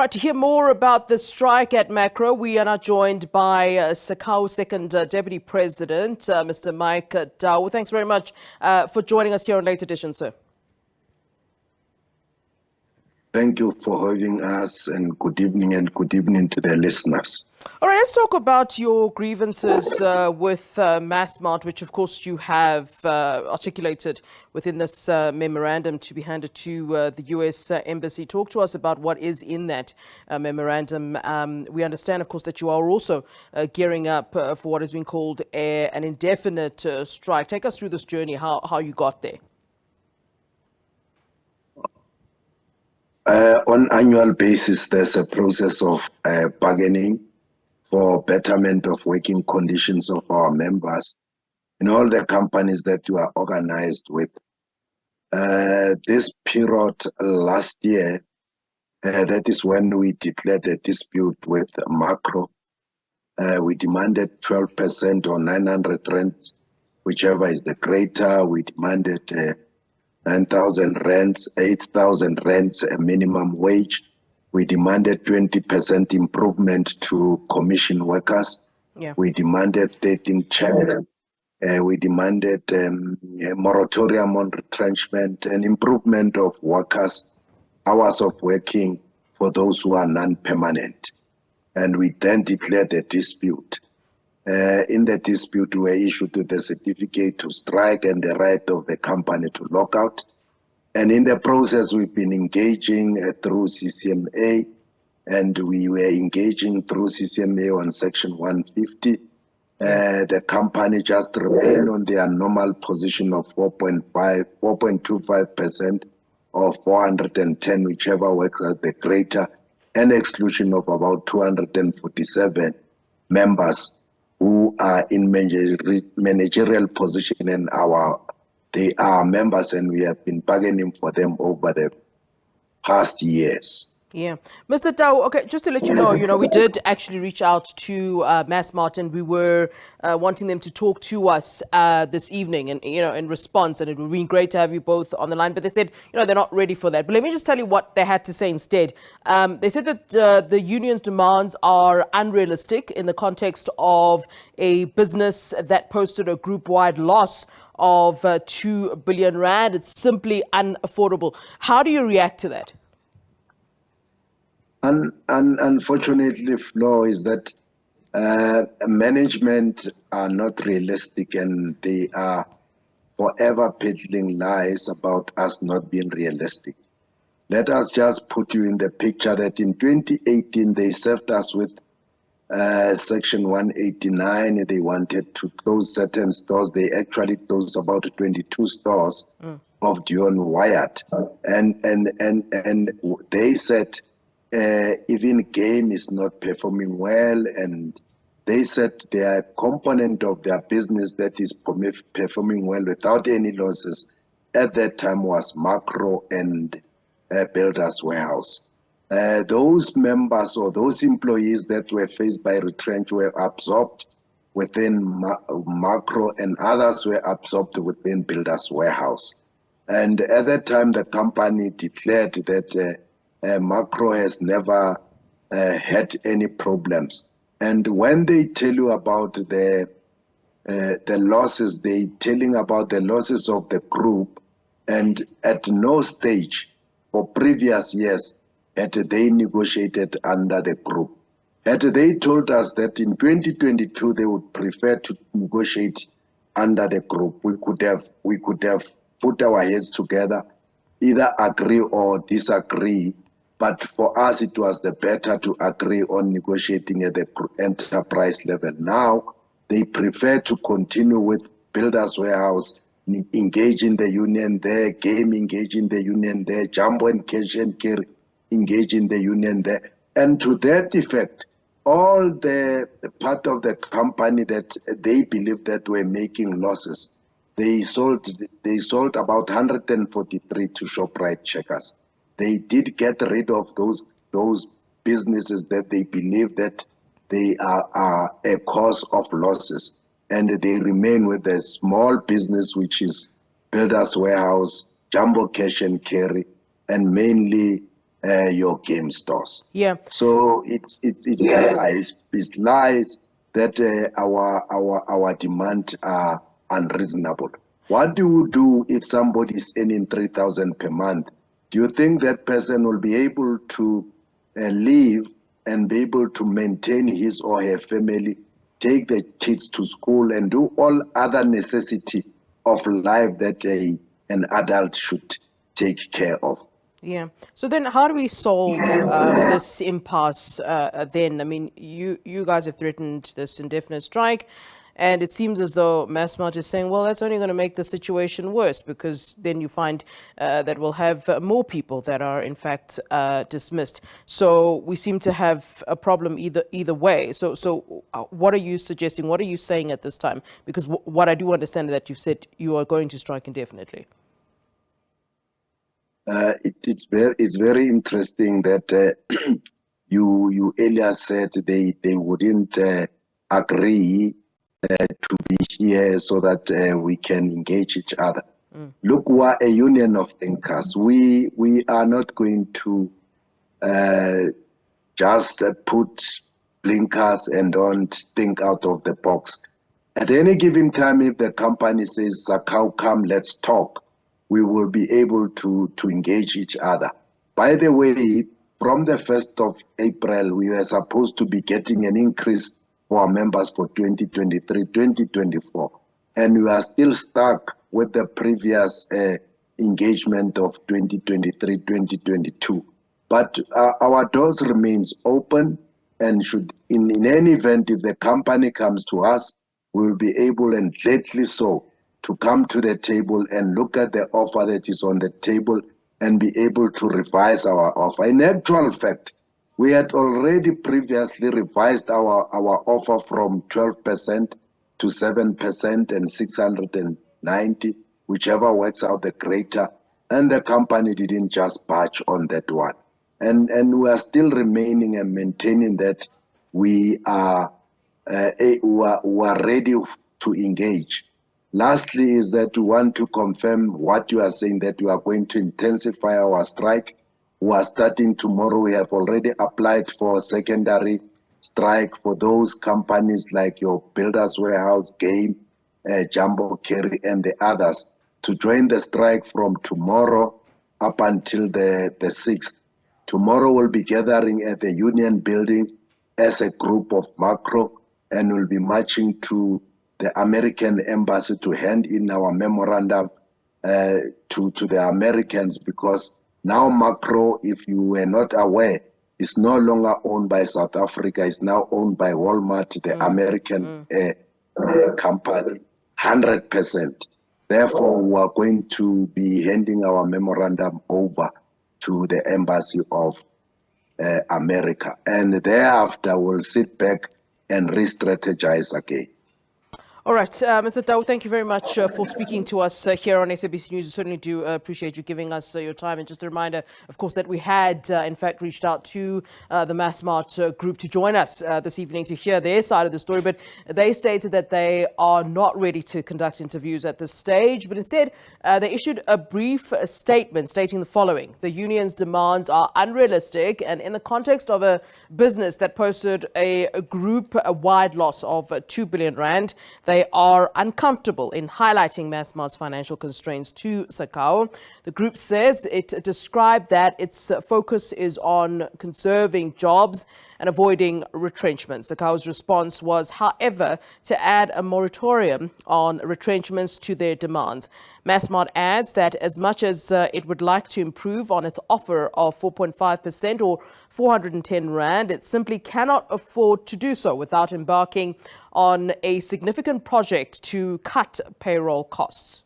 right, to hear more about the strike at Makro, we are now joined by SACCAWU Second Deputy President, Mr. Makro. Thanks very much for joining us here on Late Edition, sir. Thank you for having us, and good evening to the listeners. All right, let's talk about your grievances with Massmart, which of course you have articulated within this memorandum to be handed to the US Embassy. Talk to us about what is in that memorandum. We understand, of course, that you are also gearing up for what has been called an indefinite strike. Take us through this journey, how you got there. On annual basis, there's a process of bargaining for betterment of working conditions of our members in all the companies that you are organized with. This period last year, that is when we declared a dispute with Makro. We demanded 12% or 900 rand, whichever is the greater. We demanded 9,000 rands, 8,000 rands, a minimum wage. We demanded 20% improvement to commission workers. Yeah. We demanded 13 check. We demanded a moratorium on retrenchment and improvement of workers' hours of working for those who are non-permanent. And we then declared a dispute. In the dispute, we were issued the certificate to strike and the right of the company to lock out. And in the process, we've been engaging through CCMA, and we were engaging through CCMA on Section 150. The company just remained on their normal position of 4.25% or 410, whichever works as the greater, and exclusion of about 247 members who are in managerial position, and they are members, and we have been bargaining for them over the past years. Yeah. Mr. Tau, okay, just to let you know, we did actually reach out to Massmart, and we were wanting them to talk to us this evening and, in response, and it would have been great to have you both on the line, but they said, they're not ready for that. But let me just tell you what they had to say instead. They said that the union's demands are unrealistic in the context of a business that posted a group-wide loss of 2 billion rand. It's simply unaffordable. How do you react to that? Unfortunately, Flo, is that management are not realistic, and they are forever peddling lies about us not being realistic. Let us just put you in the picture that in 2018, they served us with Section 189. They wanted to close certain stores. They actually closed about 22 stores of Dion Wyatt. And they said, even game is not performing well, and they said their component of their business that is performing well without any losses at that time was Makro and Builders Warehouse. Those members or those employees that were faced by retrench were absorbed within Makro, and others were absorbed within Builders Warehouse. And at that time, the company declared that Makro has never had any problems. And when they tell you about the losses, they telling about the losses of the group, and at no stage for previous years had they negotiated under the group. Had they told us that in 2022 they would prefer to negotiate under the group, we could have put our heads together, either agree or disagree. But for us, it was the better to agree on negotiating at the enterprise level. Now, they prefer to continue with Builders Warehouse, engage in the union there, Game engage in the union there, Jumbo and Cash and Carry engage in the union there. And to that effect, all the part of the company that they believe that were making losses, they sold about 143 to ShopriteCheckers. Checkers. They did get rid of those businesses that they believe that they are a cause of losses, and they remain with a small business, which is Builders Warehouse, Jumbo Cash and Carry, and mainly your game stores. Yeah. So it's lies that our demand are unreasonable. What do you do if somebody is earning 3,000 per month? Do you think that person will be able to live and be able to maintain his or her family, take the kids to school, and do all other necessity of life that an adult should take care of? Yeah. So then how do we solve this impasse then? I mean, you guys have threatened this indefinite strike, and it seems as though Massmart is saying, well, that's only going to make the situation worse, because then you find that we'll have more people that are in fact dismissed. So we seem to have a problem either way. So what are you suggesting? What are you saying at this time? Because what I do understand is that you've said you are going to strike indefinitely. It's very interesting that you earlier said they wouldn't agree to be here so that we can engage each other. Look, we're a union of thinkers. We are not going to just put blinkers and don't think out of the box. At any given time, if the company says, SACCAWU, come, let's talk, we will be able to engage each other. By the way, from the 1st of April, we were supposed to be getting an increase for our members for 2023, 2024. And we are still stuck with the previous engagement of 2023, 2022. But our doors remains open, and should, in any event, if the company comes to us, we will be able, and gladly so, to come to the table and look at the offer that is on the table and be able to revise our offer. In actual fact, we had already previously revised our offer from 12% to 7% and 690, whichever works out the greater, and the company didn't just budge on that one. And we are still remaining and maintaining that we are ready to engage. Lastly, is that we want to confirm what you are saying, that we are going to intensify our strike. We are starting tomorrow. We have already applied for a secondary strike for those companies like your Builders Warehouse, Game, Jumbo Carry, and the others to join the strike from tomorrow up until the 6th. Tomorrow we'll be gathering at the Union Building as a group of Makro, and we'll be marching to the American embassy to hand in our memorandum to the Americans, because now Makro, if you were not aware, is no longer owned by South Africa. It's now owned by Walmart, the American company, 100%. Therefore, we are going to be handing our memorandum over to the embassy of America. And thereafter, we'll sit back and re-strategize again. All right, Mr. Tau, thank you very much for speaking to us here on SABC News. We certainly do appreciate you giving us your time. And just a reminder, of course, that we had, in fact, reached out to the Massmart group to join us this evening to hear their side of the story. But they stated that they are not ready to conduct interviews at this stage. But instead, they issued a brief statement stating the following: the union's demands are unrealistic, and in the context of a business that posted a group-wide loss of 2 billion rand, they are uncomfortable in highlighting Massmart's financial constraints to SACCAWU. The group says it described that its focus is on conserving jobs and avoiding retrenchment. SACCAWU's response was, however, to add a moratorium on retrenchments to their demands. Massmart adds that as much as it would like to improve on its offer of 4.5% or 410 rand, it simply cannot afford to do so without embarking on a significant project to cut payroll costs.